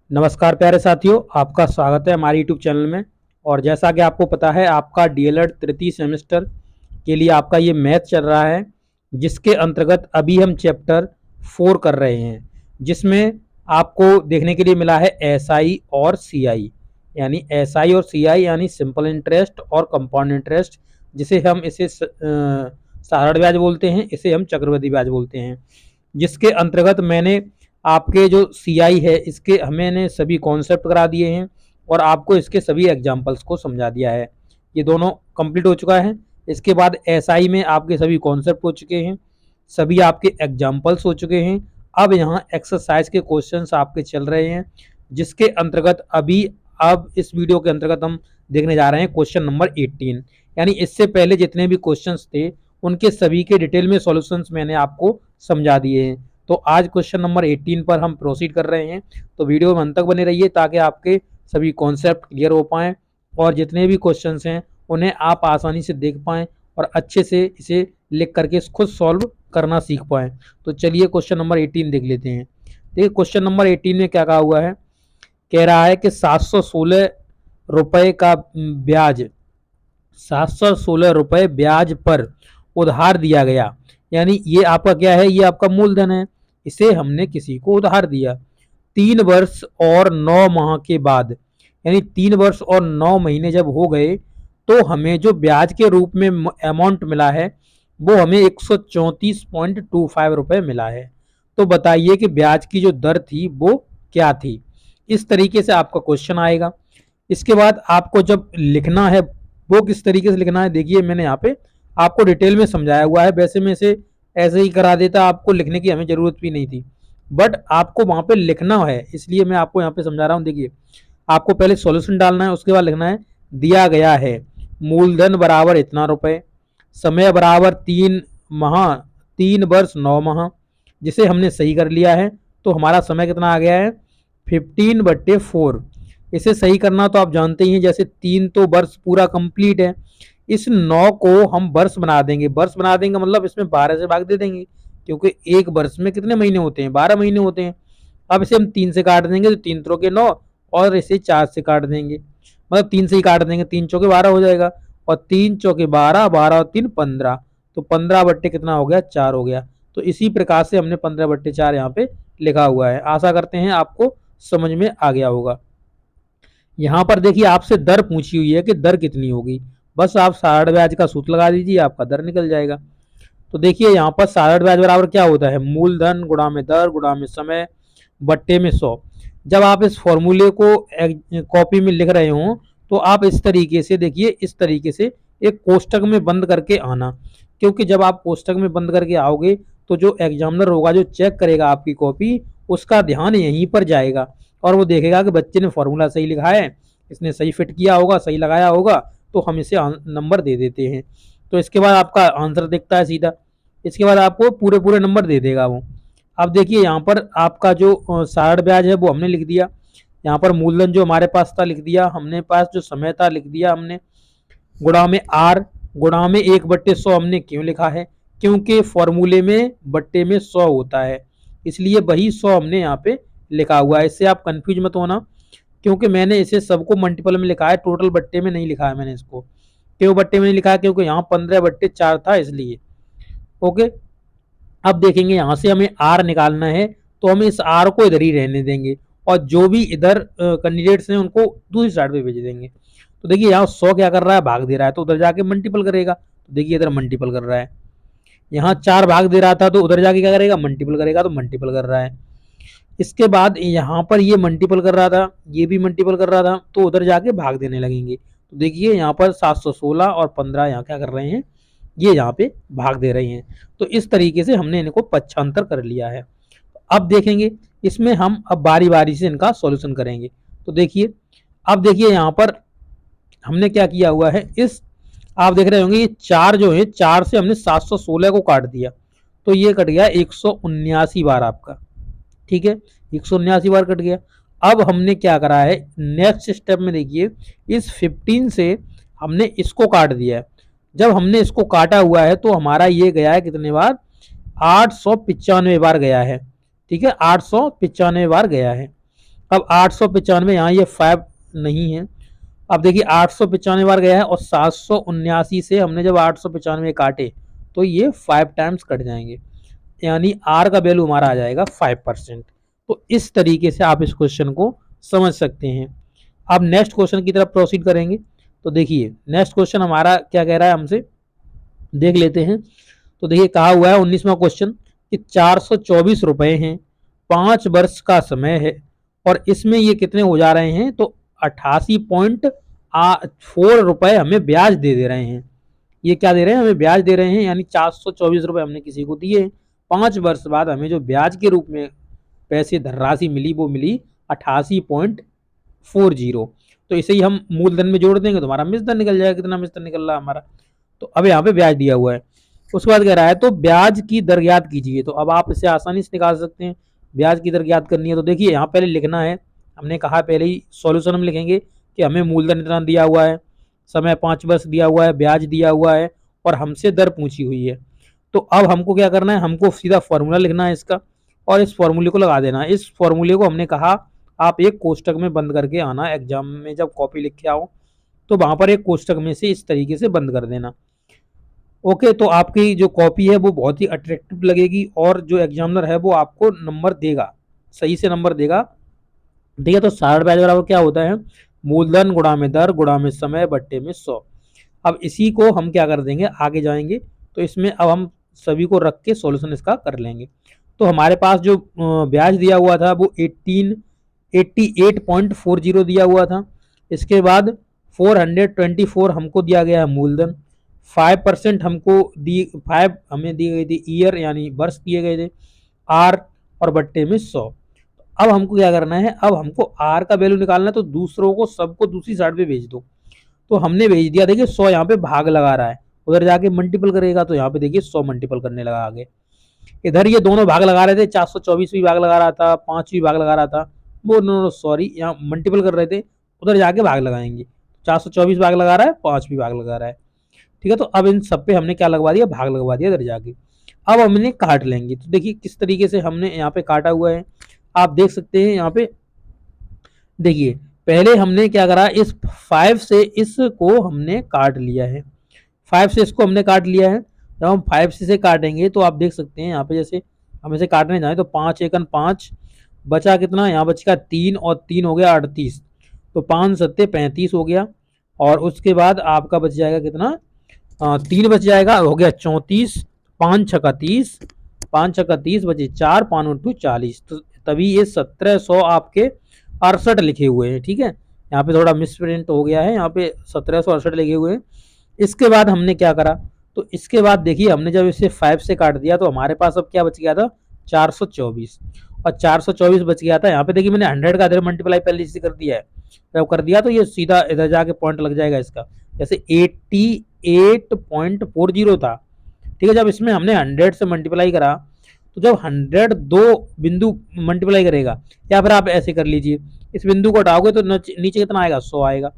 नमस्कार प्यारे साथियों, आपका स्वागत है हमारे यूट्यूब चैनल में। और जैसा कि आपको पता है, आपका डीएलएड तृतीय सेमेस्टर के लिए आपका ये मैथ चल रहा है, जिसके अंतर्गत अभी हम चैप्टर 4 कर रहे हैं, जिसमें आपको देखने के लिए मिला है एसआई और सीआई। यानी एसआई और सीआई यानी सिंपल इंटरेस्ट और कंपाउंड इंटरेस्ट, जिसे हम इसे साधारण ब्याज बोलते हैं, इसे हम चक्रवृद्धि ब्याज बोलते हैं। जिसके अंतर्गत मैंने आपके जो सीआई है, इसके मैंने सभी कॉन्सेप्ट करा दिए हैं और आपको इसके सभी एग्जाम्पल्स को समझा दिया है। ये दोनों कंप्लीट हो चुका है। इसके बाद एसआई में आपके सभी कॉन्सेप्ट हो चुके हैं, सभी आपके एग्जाम्पल्स हो चुके हैं। अब यहाँ एक्सरसाइज के क्वेश्चंस आपके चल रहे हैं, जिसके अंतर्गत अब इस वीडियो के अंतर्गत हम देखने जा रहे हैं क्वेश्चन नंबर 18। यानी इससे पहले जितने भी क्वेश्चंस थे, उनके सभी के डिटेल में सॉल्यूशंस मैंने आपको समझा दिए हैं। तो आज क्वेश्चन नंबर 18 पर हम प्रोसीड कर रहे हैं। तो वीडियो में अंत तक बने रहिए ताकि आपके सभी कॉन्सेप्ट क्लियर हो पाएँ और जितने भी क्वेश्चंस हैं उन्हें आप आसानी से देख पाएँ और अच्छे से इसे लिख करके खुद सॉल्व करना सीख पाएँ। तो चलिए क्वेश्चन नंबर 18 देख लेते हैं। देखिए क्वेश्चन नंबर 18 में क्या कहा हुआ है। कह रहा है कि 716 रुपए का ब्याज 716 रुपए ब्याज पर उधार दिया गया। यानी ये आपका क्या है, ये आपका मूलधन है, इसे हमने किसी को उधार दिया 3 वर्ष और 9 माह के बाद। यानी 3 वर्ष और 9 महीने जब हो गए तो हमें जो ब्याज के रूप में अमाउंट मिला है वो हमें 134.25 रुपए मिला है। तो बताइए कि ब्याज की जो दर थी वो क्या थी। इस तरीके से आपका क्वेश्चन आएगा। इसके बाद आपको जब लिखना है वो किस तरीके से लिखना है, देखिए मैंने यहाँ पे आपको डिटेल में समझाया हुआ है। वैसे में से ऐसे ही करा देता, आपको लिखने की हमें जरूरत भी नहीं थी, बट आपको वहां पे लिखना है, इसलिए मैं आपको यहाँ पे समझा रहा हूँ। देखिए आपको पहले सॉल्यूशन डालना है, उसके बाद लिखना है दिया गया है मूलधन बराबर इतना रुपए, समय बराबर 3 माह, 3 वर्ष 9 माह, जिसे हमने सही कर लिया है। तो हमारा समय कितना आ गया है 15/4। इसे सही करना तो आप जानते ही हैं, जैसे 3 तो वर्ष पूरा कंप्लीट है, इस 9 को हम वर्ष बना देंगे। वर्ष बना देंगे मतलब इसमें 12 से भाग दे देंगे, क्योंकि एक वर्ष में कितने महीने होते हैं, 12 महीने होते हैं। अब इसे हम 3 से काट देंगे तो 3 3 9, और इसे 4 से काट देंगे, मतलब 3 से ही काट देंगे, 3 4 12 हो जाएगा, और 3 4 12, 12 और 3 15, तो 15 बट्टे कितना हो गया 4 हो गया। तो इसी प्रकार से हमने 15/4 यहाँ पे लिखा हुआ है। आशा करते हैं आपको समझ में आ गया होगा। यहाँ पर देखिए आपसे दर पूछी हुई है कि दर कितनी होगी, बस आप साधारण ब्याज का सूत्र लगा दीजिए, आपका दर निकल जाएगा। तो देखिए यहाँ पर साधारण ब्याज बराबर क्या होता है, मूलधन गुणा में दर गुणा में समय बट्टे में 100। जब आप इस फॉर्मूले को कॉपी में लिख रहे हो तो आप इस तरीके से देखिए, इस तरीके से एक कोष्टक में बंद करके आना, क्योंकि जब आप कोष्टक में बंद करके आओगे तो जो एग्जामिनर होगा, जो चेक करेगा आपकी कॉपी, उसका ध्यान यहीं पर जाएगा और वो देखेगा कि बच्चे ने फॉर्मूला सही लिखा है, इसने सही फिट किया होगा, सही लगाया होगा, तो हम इसे नंबर दे देते हैं। तो इसके बाद आपका आंसर दिखता है सीधा, इसके बाद आपको पूरे पूरे नंबर दे देगा वो। अब देखिए यहाँ पर आपका जो साधारण ब्याज है वो हमने लिख दिया, यहाँ पर मूलधन जो हमारे पास था लिख दिया हमने, पास जो समय था लिख दिया हमने, गुणा में आर, गुणा में 1/100 हमने क्यों लिखा है, क्योंकि फॉर्मूले में बट्टे में 100 होता है, इसलिए वही 100 हमने यहाँ पे लिखा हुआ है। इससे आप कंफ्यूज मत होना, क्योंकि मैंने इसे सबको मल्टीपल में लिखा है, टोटल बट्टे में नहीं लिखा है मैंने इसको। क्यों बट्टे में नहीं लिखा है, क्योंकि यहाँ 15/4 था इसलिए। ओके, अब देखेंगे यहाँ से हमें आर निकालना है, तो हम इस आर को इधर ही रहने देंगे और जो भी इधर कैंडिडेट्स हैं उनको दूसरी साइड पे भेज देंगे। तो देखिए यहाँ 100 क्या कर रहा है, भाग दे रहा है, तो उधर जाके मल्टीपल करेगा। तो देखिए इधर मल्टीपल कर रहा है, यहाँ 4 भाग दे रहा था तो उधर जाके क्या करेगा, मल्टीपल करेगा, तो मल्टीपल कर रहा है। इसके बाद यहाँ पर ये मल्टीपल कर रहा था, ये भी मल्टीपल कर रहा था, तो उधर जाके भाग देने लगेंगे। तो देखिए यहाँ पर 716 और 15 यहाँ क्या कर रहे हैं, ये यहाँ पे भाग दे रही हैं। तो इस तरीके से हमने इनको पक्षांतर कर लिया है। अब देखेंगे इसमें हम अब बारी बारी से इनका सॉल्यूशन करेंगे। तो देखिए अब देखिए यहाँ पर हमने क्या किया हुआ है, इस आप देख रहे होंगे ये 4 जो है, 4 से हमने 716 को काट दिया, तो ये कट गया 179 बार आपका, ठीक है, 179 बार कट गया। अब हमने क्या करा है, नेक्स्ट स्टेप में देखिए इस 15 से हमने इसको काट दिया है। जब हमने इसको काटा हुआ है तो हमारा ये गया है कितने बार, 895 बार गया है, ठीक है, 895 बार गया है। अब 895 यहाँ ये 5 नहीं है। अब देखिए 895 बार गया है और 779 से हमने जब 895 काटे तो ये 5 टाइम्स कट जाएंगे, यानी आर का वैल्यू हमारा आ जाएगा 5%। तो इस तरीके से आप इस क्वेश्चन को समझ सकते हैं। अब नेक्स्ट क्वेश्चन की तरफ प्रोसीड करेंगे। तो देखिए नेक्स्ट क्वेश्चन हमारा क्या कह रहा है हमसे, देख लेते हैं। तो देखिए कहा हुआ है 19वां क्वेश्चन कि 424 रुपए हैं, 5 वर्ष का समय है और इसमें ये कितने हो जा रहे हैं, तो 88.4 रुपए हमें ब्याज दे रहे हैं। ये क्या दे रहे हैं, हमें ब्याज दे रहे हैं, यानी 424 रुपए हमने किसी को दिए, 5 वर्ष बाद हमें जो ब्याज के रूप में पैसे धनराशि मिली वो मिली 88.40। तो इसे ही हम मूलधन में जोड़ देंगे तो हमारा मिश्रधन निकल जाएगा, कितना मिश्रधन निकल रहा है हमारा। तो अब यहाँ पे ब्याज दिया हुआ है। उसके बाद कह रहा है तो ब्याज की दर ज्ञात कीजिए। तो अब आप इसे आसानी से निकाल सकते हैं, ब्याज की दर ज्ञात करनी है। तो देखिए यहाँ पहले लिखना है, हमने कहा पहले ही सॉल्यूशन हम लिखेंगे कि हमें मूलधन इतना दिया हुआ है, समय 5 वर्ष दिया हुआ है, ब्याज दिया हुआ है और हमसे दर पूछी हुई है। तो अब हमको क्या करना है, हमको सीधा फॉर्मूला लिखना है इसका और इस फॉर्मूले को लगा देना है। इस फॉर्मूले को हमने कहा आप एक कोष्टक में बंद करके आना, एग्जाम में जब कॉपी लिख के आओ तो वहां पर एक कोष्टक में से इस तरीके से बंद कर देना। ओके, तो आपकी जो कॉपी है वो बहुत ही अट्रैक्टिव लगेगी और जो एग्जामिनर है वो आपको नंबर देगा, सही से नंबर देगा। देखिए तो सारण ब्याज बराबर क्या होता है, मूलधन गुणा में दर गुणा में समय बट्टे में 100। अब इसी को हम क्या कर देंगे, आगे जाएंगे तो इसमें अब हम सभी को रख के सॉल्यूशन इसका कर लेंगे। तो हमारे पास जो ब्याज दिया हुआ था वो 88.40 दिया हुआ था। इसके बाद 424 हमको दिया गया है मूलधन, 5% हमको दी, 5 हमें दी गई थी ईयर यानी वर्ष दिए गए थे, आर और बट्टे में 100। अब हमको क्या करना है, अब हमको आर का वैल्यू निकालना है। तो दूसरों को सबको दूसरी साइड पे भेज दो। तो हमने भेज दिया, देखिए 100 यहाँ पे भाग लगा रहा है, उधर जाके मल्टीपल करेगा तो यहाँ पे देखिए 100 मल्टीपल करने लगा आगे। इधर ये दोनों भाग लगा रहे थे, 424 भी भाग लगा रहा था, 5 भी भाग लगा रहा था, वो नो सॉरी यहाँ मल्टीपल कर रहे थे, उधर जाके भाग लगाएंगे। 424 भाग लगा रहा है, 5 भी भाग लगा रहा है, ठीक है। तो अब इन सब पे हमने क्या लगवा दिया, भाग लगवा दिया इधर जाके। अब हमने काट लेंगे। तो देखिए किस तरीके से हमने यहाँ पे काटा हुआ है, आप देख सकते हैं यहाँ पे। देखिए पहले हमने क्या करा, इस 5 से इसको हमने काट लिया है, 5 से इसको हमने काट लिया है। जब हम 5 से काटेंगे तो आप देख सकते हैं यहाँ पे, जैसे हम इसे काटने जाए तो 5 एकन 5 बचा, कितना यहाँ बचेगा 3 और 3 हो गया 38, तो 5 सत्ते 35 हो गया। और उसके बाद आपका बच जाएगा कितना, 3 बच जाएगा, हो गया 34, 5 छक्का 30, 5 छक्का 30 बचे 4, 5 उनटू 40। तो तभी ये 1700 आपके 68 लिखे हुए हैं, ठीक है। यहाँ पे थोड़ा मिसप्रिंट हो गया है, यहाँ पे 1768 लिखे हुए हैं। इसके बाद हमने क्या करा, तो इसके बाद देखिए हमने जब इसे 5 से काट दिया तो हमारे पास अब क्या बच गया था, 424, और 424 बच गया था। यहाँ पे देखिए मैंने 100 का इधर मल्टीप्लाई पहले से कर दिया है, जब कर दिया तो ये सीधा इधर जाके पॉइंट लग जाएगा इसका, जैसे 88.40 था, ठीक है। जब इसमें हमने 100 से मल्टीप्लाई करा तो जब 100 दो बिंदु मल्टीप्लाई करेगा, या फिर आप ऐसे कर लीजिए, इस बिंदु को हटाओगे तो नीचे कितना आएगा, 100 आएगा,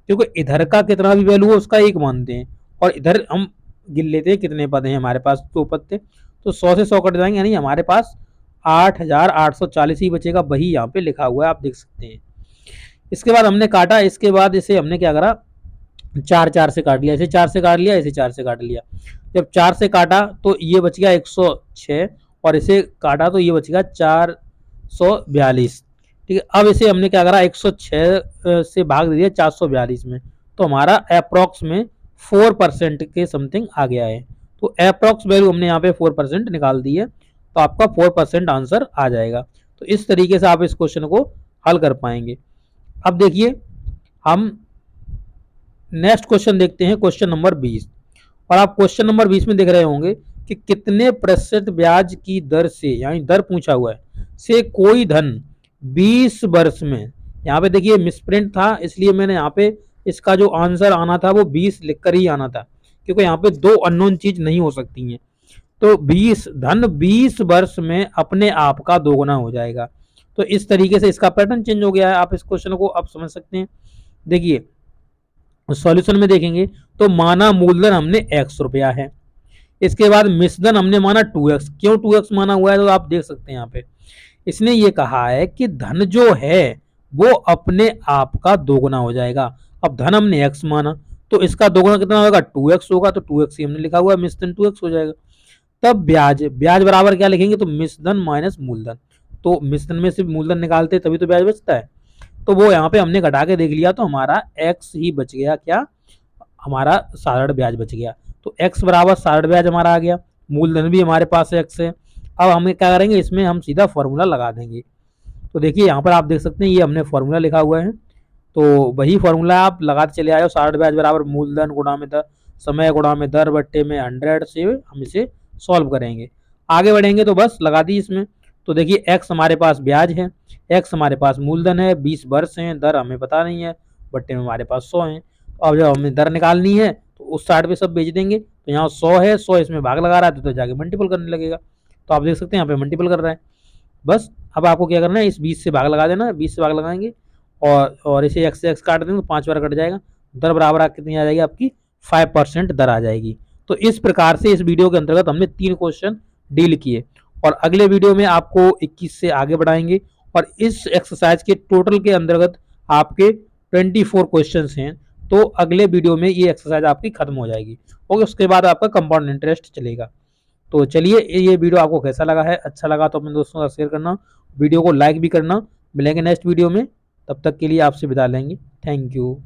क्योंकि इधर का कितना भी वैल्यू हो उसका एक मानते हैं, और इधर हम गिन लेते हैं कितने पद हैं हमारे पास, 2 पद थे, तो 100 से 100 कट जाएंगे, यानी हमारे पास 8840 ही बचेगा, वही यहाँ पे लिखा हुआ है, आप देख सकते हैं। इसके बाद हमने काटा, इसके बाद इसे हमने क्या करा, 4 से काट लिया, इसे 4 से काट लिया, इसे 4 से काट लिया। जब 4 से काटा तो ये बच गया 106, और इसे काटा तो ये बच गया 442, ठीक है। अब इसे हमने क्या करा, 106 से भाग दिया 442 में, तो हमारा अप्रॉक्स में 4% के समथिंग आ गया है। तो अप्रॉक्स वैल्यू हमने यहाँ पे 4% निकाल दी है, तो आपका 4% आंसर आ जाएगा। तो इस तरीके से आप इस क्वेश्चन को हल कर पाएंगे। अब देखिए हम नेक्स्ट क्वेश्चन देखते हैं, क्वेश्चन नंबर 20। और आप क्वेश्चन नंबर 20 में देख रहे होंगे कि कितने प्रतिशत ब्याज की दर से, यानी दर पूछा हुआ है, से कोई धन 20 वर्ष में, यहाँ पे देखिए मिसप्रिंट था इसलिए मैंने यहाँ पे इसका जो आंसर आना था वो 20 लिखकर ही आना था, क्योंकि यहाँ पे 2 अननोन चीज नहीं हो सकती हैं। तो 20 वर्ष में अपने आप का दोगुना हो जाएगा। तो इस तरीके से इसका पैटर्न चेंज हो गया है, आप इस क्वेश्चन को आप समझ सकते हैं। देखिए सॉल्यूशन में देखेंगे तो माना मूलधन हमने x रुपया है, इसके बाद मिश्रधन हमने माना 2x, क्यों 2x माना हुआ है तो आप देख सकते हैं यहाँ पे। इसने ये कहा है कि धन जो है वो अपने आप का दोगुना हो जाएगा। अब धन हमने x माना तो इसका दोगुना कितना होगा, 2x होगा, तो 2x ही हमने लिखा हुआ है, मिश्रधन 2x हो जाएगा। तब ब्याज, ब्याज बराबर क्या लिखेंगे, तो मिश्रधन माइनस मूलधन। तो मिश्रधन में से मूलधन निकालते तभी तो ब्याज बचता है, तो वो यहाँ पे हमने घटा के देख लिया, तो हमारा x ही बच गया, क्या, हमारा साधारण ब्याज बच गया। तो x बराबर साधारण ब्याज हमारा आ गया, मूलधन भी हमारे पास x है। अब हम क्या करेंगे, इसमें हम सीधा फॉर्मूला लगा देंगे। तो देखिए यहाँ पर आप देख सकते हैं, ये हमने फॉर्मूला लिखा हुआ है, तो वही फॉर्मूला आप लगाते चले आए हो, साधारण ब्याज बराबर मूलधन गुणा में दर, समय गुणा में दर बट्टे में 100 से हम इसे सॉल्व करेंगे। आगे बढ़ेंगे तो बस लगा दी इसमें। तो देखिए x हमारे पास ब्याज है, x हमारे पास मूलधन है, 20 वर्ष हैं, दर हमें पता नहीं है, बट्टे में हमारे पास 100 है। अब जब हमें दर निकालनी है तो उस साइड पे सब बेच देंगे, तो यहाँ 100 है, 100 इसमें भाग लगा रहा है तो जाके मल्टीपल करने लगेगा। तो आप देख सकते हैं यहाँ पे मल्टीपल कर रहा है। बस अब आपको क्या करना है, इस 20 से भाग लगा देना, 20 से भाग लगाएंगे और इसे x से x काट देंगे तो 5 बार कट जाएगा, दर बराबर कितनी आ जाएगी आपकी, 5% दर आ जाएगी। तो इस प्रकार से इस वीडियो के अंतर्गत हमने 3 क्वेश्चन डील किए, और अगले वीडियो में आपको 21 से आगे बढ़ाएंगे, और इस एक्सरसाइज के टोटल के अंतर्गत आपके 24 क्वेश्चन हैं। तो अगले वीडियो में ये एक्सरसाइज आपकी खत्म हो जाएगी, और उसके बाद आपका कंपाउंड इंटरेस्ट चलेगा। तो चलिए, ये वीडियो आपको कैसा लगा है, अच्छा लगा तो अपने दोस्तों का शेयर करना, वीडियो को लाइक भी करना। मिलेंगे नेक्स्ट वीडियो में, तब तक के लिए आपसे विदा लेंगे। Thank you.